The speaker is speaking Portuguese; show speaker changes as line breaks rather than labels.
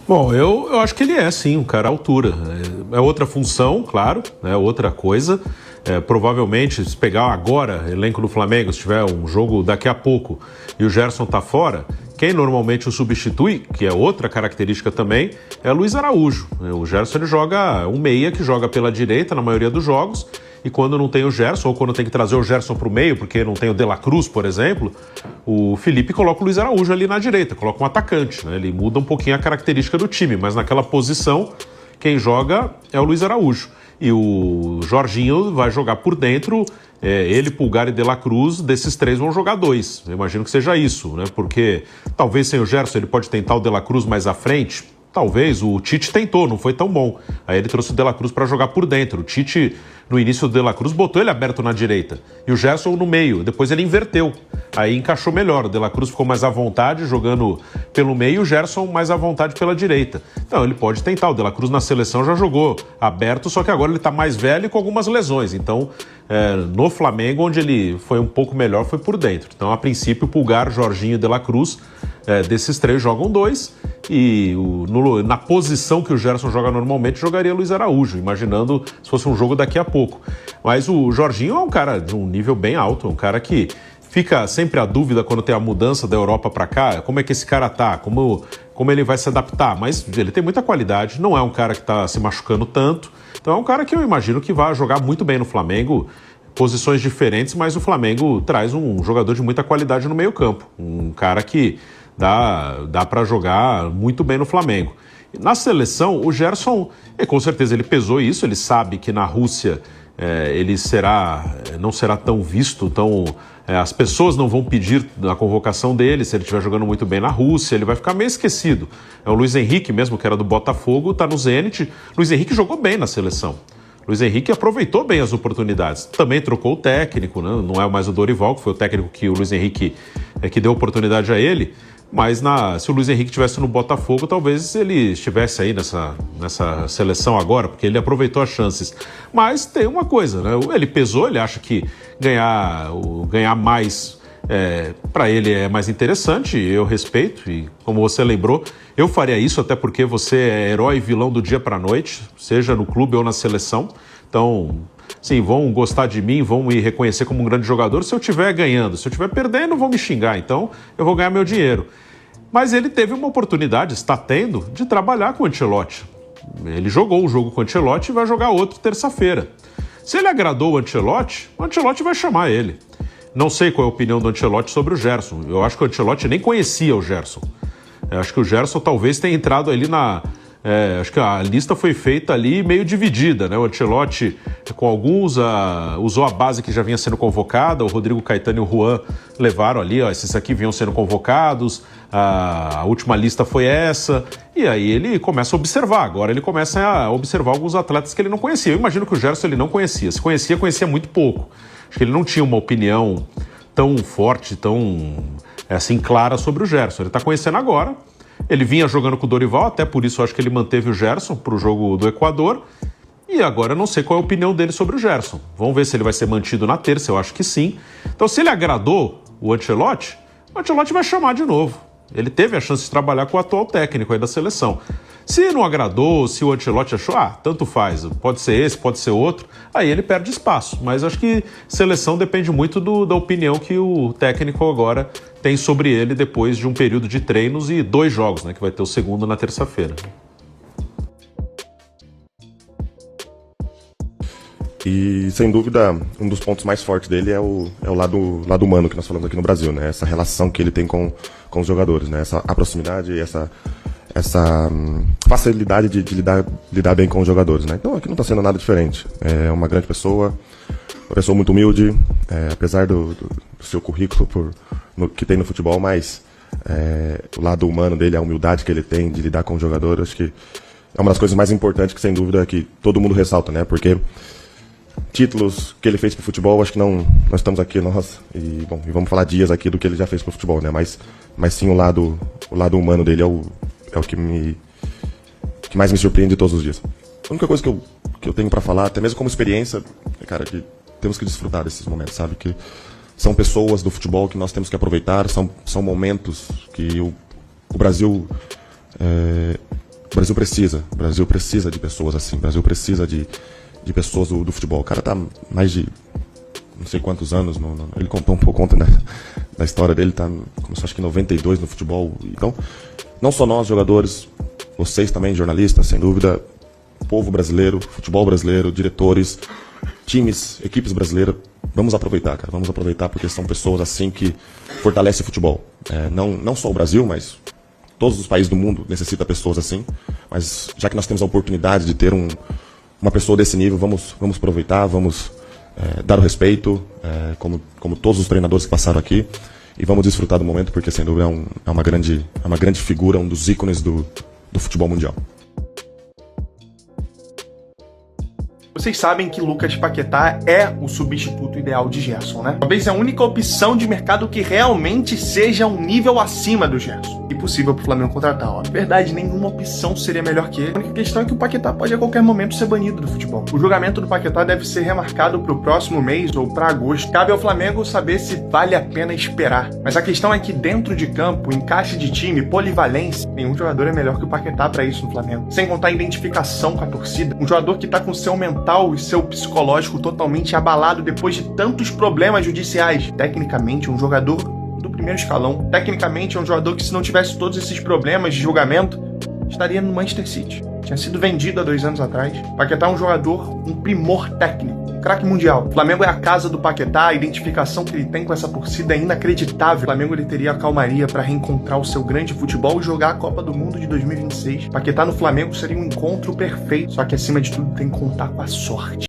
Bom, eu acho que ele é, sim, um cara à altura. É outra função, claro, é outra coisa. Provavelmente, se pegar agora elenco do Flamengo, se tiver um jogo daqui a pouco e o Gerson tá fora, quem normalmente o substitui, que é outra característica também, é o Luiz Araújo. O Gerson ele joga um meia que joga pela direita na maioria dos jogos, e quando não tem o Gerson, ou quando tem que trazer o Gerson para o meio, porque não tem o De La Cruz, por exemplo, o Felipe coloca o Luiz Araújo ali na direita, coloca um atacante, né? Ele muda um pouquinho a característica do time, mas naquela posição, quem joga é o Luiz Araújo. E o Jorginho vai jogar por dentro, ele, Pulgar e De La Cruz, desses três vão jogar dois. Eu imagino que seja isso, né? Porque talvez sem o Gerson ele pode tentar o De La Cruz mais à frente. Talvez, o Tite tentou, não foi tão bom. Aí ele trouxe o De La Cruz para jogar por dentro. O Tite, no início do De La Cruz, botou ele aberto na direita. E o Gerson no meio. Depois ele inverteu. Aí encaixou melhor. O De La Cruz ficou mais à vontade, jogando pelo meio, e o Gerson mais à vontade pela direita. Então ele pode tentar. O De La Cruz na seleção já jogou aberto, só que agora ele está mais velho e com algumas lesões. Então, no Flamengo, onde ele foi um pouco melhor, foi por dentro. Então, a princípio, Pulgar, Jorginho e De La Cruz, desses três jogam dois. E na posição que o Gerson joga normalmente, jogaria Luiz Araújo, imaginando se fosse um jogo daqui a pouco. Mas o Jorginho é um cara de um nível bem alto, é um cara que fica sempre a dúvida quando tem a mudança da Europa para cá, como é que esse cara tá, como ele vai se adaptar, mas ele tem muita qualidade, não é um cara que está se machucando tanto, então é um cara que eu imagino que vai jogar muito bem no Flamengo, posições diferentes, mas o Flamengo traz um jogador de muita qualidade no meio-campo, um cara que dá para jogar muito bem no Flamengo. Na seleção, o Gerson, com certeza ele pesou isso, ele sabe que na Rússia ele não será tão visto, as pessoas não vão pedir a convocação dele se ele estiver jogando muito bem na Rússia, ele vai ficar meio esquecido. O Luiz Henrique mesmo, que era do Botafogo, está no Zenit. Luiz Henrique jogou bem na seleção. Luiz Henrique aproveitou bem as oportunidades. Também trocou o técnico, né? Não é mais o Dorival, que foi o técnico que o Luiz Henrique que deu oportunidade a ele. Mas se o Luiz Henrique estivesse no Botafogo, talvez ele estivesse aí nessa seleção agora, porque ele aproveitou as chances. Mas tem uma coisa, né? Ele pesou, ele acha que ganhar mais para ele é mais interessante, eu respeito, e como você lembrou, eu faria isso, até porque você é herói e vilão do dia para a noite, seja no clube ou na seleção. Então, sim, vão gostar de mim, vão me reconhecer como um grande jogador se eu estiver ganhando. Se eu estiver perdendo, vão me xingar, então eu vou ganhar meu dinheiro. Mas ele teve uma oportunidade, está tendo, de trabalhar com o Ancelotti. Ele jogou um jogo com o Ancelotti e vai jogar outro terça-feira. Se ele agradou o Ancelotti vai chamar ele. Não sei qual é a opinião do Ancelotti sobre o Gerson. Eu acho que o Ancelotti nem conhecia o Gerson. Eu acho que o Gerson talvez tenha entrado ali acho que a lista foi feita ali meio dividida, né? O Ancelotti, com alguns, usou a base que já vinha sendo convocada, o Rodrigo Caetano e o Juan levaram ali, esses aqui vinham sendo convocados, a última lista foi essa, e aí ele começa a observar, agora ele começa a observar alguns atletas que ele não conhecia. Eu imagino que o Gerson ele não conhecia, se conhecia muito pouco. Acho que ele não tinha uma opinião tão forte, tão assim clara sobre o Gerson. Ele está conhecendo agora. Ele vinha jogando com o Dorival, até por isso eu acho que ele manteve o Gerson para o jogo do Equador. E agora eu não sei qual é a opinião dele sobre o Gerson. Vamos ver se ele vai ser mantido na terça, eu acho que sim. Então, se ele agradou o Ancelotti vai chamar de novo. Ele teve a chance de trabalhar com o atual técnico aí da seleção. Se não agradou, se o Ancelotti achou, tanto faz, pode ser esse, pode ser outro, aí ele perde espaço. Mas acho que seleção depende muito da opinião que o técnico agora tem sobre ele depois de um período de treinos e 2 jogos, né, que vai ter o segundo na terça-feira.
E, sem dúvida, um dos pontos mais fortes dele é o lado humano que nós falamos aqui no Brasil, né? Essa relação que ele tem com os jogadores, né? A proximidade, essa facilidade de lidar bem com os jogadores, né? Então aqui não está sendo nada diferente. É uma grande pessoa, uma pessoa muito humilde, apesar do seu currículo que tem no futebol, mas o lado humano dele, a humildade que ele tem de lidar com os jogadores, acho que é uma das coisas mais importantes que, sem dúvida, que todo mundo ressalta, né? Porque títulos que ele fez pro futebol, acho que não, nós estamos aqui, e vamos falar dias aqui do que ele já fez pro futebol, né? Mas sim, o lado humano dele é o que mais me surpreende todos os dias. A única coisa que eu tenho para falar, até mesmo como experiência, cara, que temos que desfrutar desses momentos, sabe? Que são pessoas do futebol que nós temos que aproveitar, são momentos que o Brasil O Brasil precisa de pessoas assim. O Brasil precisa de pessoas do futebol. O cara tá mais de não sei quantos anos, ele contou um pouco conta da história dele, começou acho que em 92 no futebol. Então, não só nós, jogadores, vocês também, jornalistas, sem dúvida, povo brasileiro, futebol brasileiro, diretores, times, equipes brasileiras, vamos aproveitar, cara. Vamos aproveitar porque são pessoas assim que fortalecem o futebol. Não só o Brasil, mas todos os países do mundo necessitam de pessoas assim. Mas já que nós temos a oportunidade de ter uma pessoa desse nível, vamos aproveitar, vamos dar o respeito, como todos os treinadores que passaram aqui, e vamos desfrutar do momento, porque sem dúvida é uma grande figura, um dos ícones do futebol mundial.
Vocês sabem que Lucas Paquetá é o substituto ideal de Gerson, né? Talvez a única opção de mercado que realmente seja um nível acima do Gerson. Impossível pro Flamengo contratar, ó. Na verdade, nenhuma opção seria melhor que ele. A única questão é que o Paquetá pode a qualquer momento ser banido do futebol. O julgamento do Paquetá deve ser remarcado pro próximo mês ou pra agosto. Cabe ao Flamengo saber se vale a pena esperar. Mas a questão é que dentro de campo, encaixe de time, polivalência, nenhum jogador é melhor que o Paquetá pra isso no Flamengo. Sem contar a identificação com a torcida. Um jogador que tá com seu mental e seu psicológico totalmente abalado depois de tantos problemas judiciais. Tecnicamente, um jogador do primeiro escalão. Tecnicamente, é um jogador que, se não tivesse todos esses problemas de julgamento, estaria no Manchester City. Tinha sido vendido há 2 anos atrás. Paquetá é um jogador, um primor técnico, um craque mundial. O Flamengo é a casa do Paquetá, a identificação que ele tem com essa torcida é inacreditável. O Flamengo ele teria a calmaria para reencontrar o seu grande futebol e jogar a Copa do Mundo de 2026. Paquetá no Flamengo seria um encontro perfeito, só que acima de tudo tem que contar com a sorte.